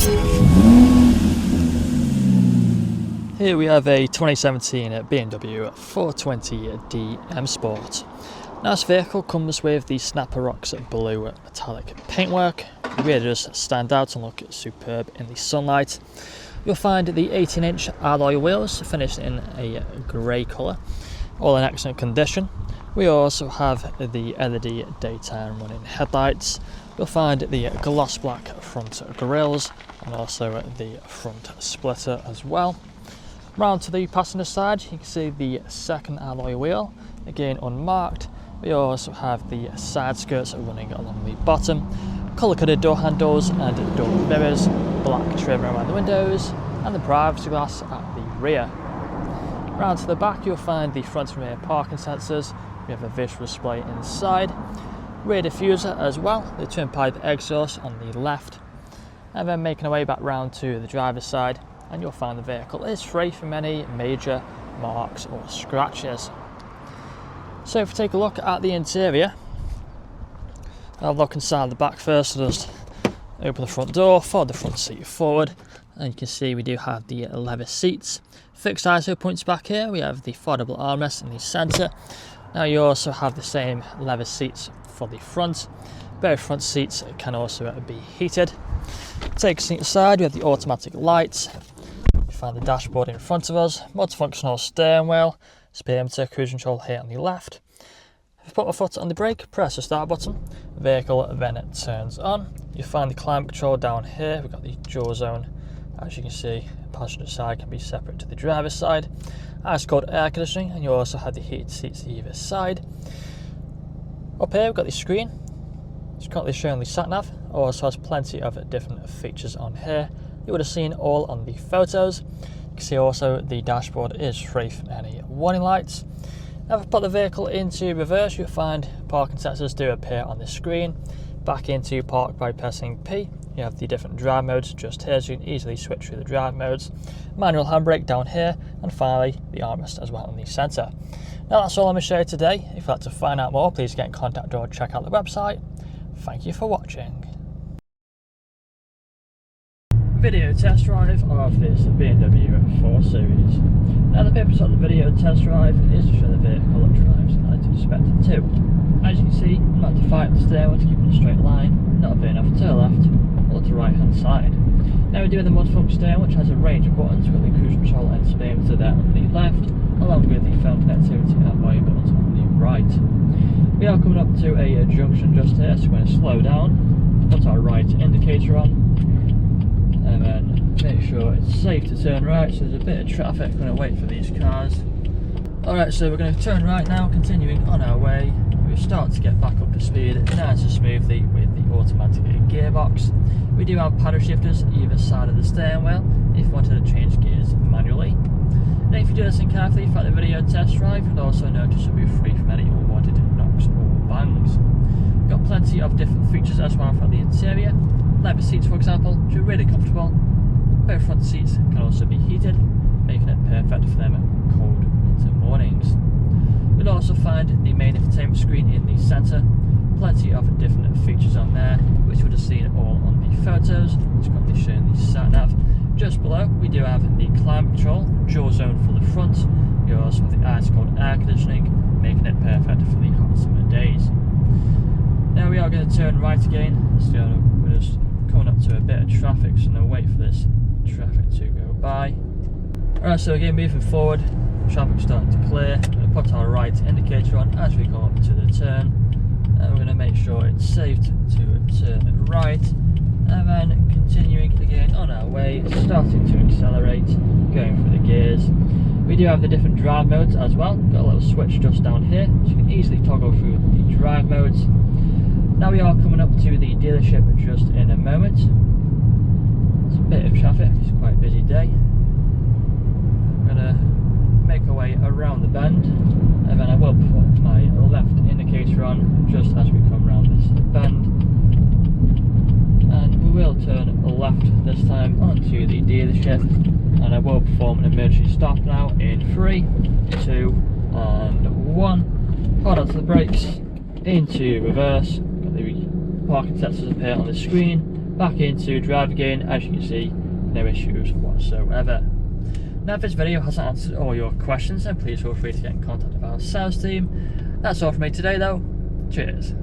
Here we have a 2017 BMW 420d M Sport. Now this vehicle comes with the Snapper Rocks blue metallic paintwork. It really does stand out and look superb in the sunlight. You'll find the 18-inch alloy wheels finished in a grey colour, all in excellent condition. We also have the LED daytime running headlights. You'll find the gloss black front grills and also the front splitter as well. Round to the passenger side, you can see the second alloy wheel, again unmarked. We also have the side skirts running along the bottom, colour-coded door handles and door mirrors, black trim around the windows, and the privacy glass at the rear. Round to the back, you'll find the front and rear parking sensors. We have a visual display inside, rear diffuser as well, the twin pipe exhaust on the left, and then making our way back round to the driver's side, and you'll find the vehicle is free from any major marks or scratches. So if we take a look at the interior, I'll have a look inside the back first. So just open the front door, fold the front seat forward, and you can see we do have the leather seats. Fixed ISO points back here. We have the foldable armrest in the centre. Now you also have the same leather seats for the front. Both front seats can also be heated. Take a seat inside, we have the automatic lights. You find the dashboard in front of us, multifunctional steering wheel, speedometer, cruise control here on the left. If you put my foot on the brake, press the start button, the vehicle then turns on. You find the climate control down here. We've got the dual zone. As you can see, the passenger side can be separate to the driver's side. Ice cold air conditioning, and you also have the heated seats either side. Up here we've got the screen. It's currently showing the sat nav. Also has plenty of different features on here. You would have seen all on the photos. You can see also the dashboard is free from any warning lights. Now if I put the vehicle into reverse, you'll find parking sensors do appear on the screen. Back into park by pressing P. You have the different drive modes just here, so you can easily switch through the drive modes. Manual handbrake down here, and finally the armrest as well in the centre. Now that's all I'm going to show you today. If you'd like to find out more, please get in contact or check out the website. Thank you for watching. Video test drive of this BMW 4 Series. Now the purpose of the video test drive is to show the vehicle drives as you'd expect it to. As you can see, I'm not to fight the steering wheel to keep in a straight line, not veering off to the left or to the right hand side. Now we do have the multifunction steering, which has a range of buttons. We've got the cruise control and speedometer there on the left, along with the phone connectivity and volume buttons on the right. We are coming up to a junction just here, so we're going to slow down, put our right indicator on, and then make sure it's safe to turn right. So there's a bit of traffic, going to wait for these cars. Alright, so we're going to turn right now, continuing on our way. We start to get back up to speed nice and smoothly with the automatic gearbox. We do have paddle shifters either side of the steering wheel if you wanted to change gears manually. Now if you do listen carefully throughout the video test drive, you'll also notice you'll be free from any unwanted knocks or bangs. We've got plenty of different features as well throughout the interior. Leather seats, for example, which are really comfortable. Both front seats can also be heated, making it perfect for them cold winter mornings. You'll also find the main infotainment screen in the centre. Plenty of different features on there, which you would have seen all on the photos. It's currently showing the sat nav. Just below, we do have the climate control, dual zone for the front. You also have the ice cold air conditioning, making it perfect for the hot summer days. Now we are going to turn right again. So we're just coming up to a bit of traffic, so now wait for this traffic to go by. Alright, so again moving forward, traffic's starting to clear. We're going to put our right indicator on as we come up to the turn, and we're going to make sure it's safe to turn right, and then continuing again on our way, starting to accelerate, going through the gears. We do have the different drive modes as well. We've got a little switch just down here, so you can easily toggle through the drive modes. Now we are coming up to the dealership just in a moment. It's a bit of traffic, it's quite a busy day. I'm going to make our way around the bend, and then I will put my left indicator on just as we come around this bend, and we will turn left this time onto the dealership, and I will perform an emergency stop now in 3, 2 and 1. Hold onto the brakes, into reverse. Got the parking sensors appear on the screen, back into drive again. As you can see, no issues whatsoever. Now, if this video hasn't answered all your questions, then please feel free to get in contact with our sales team. That's all from me today though. Cheers.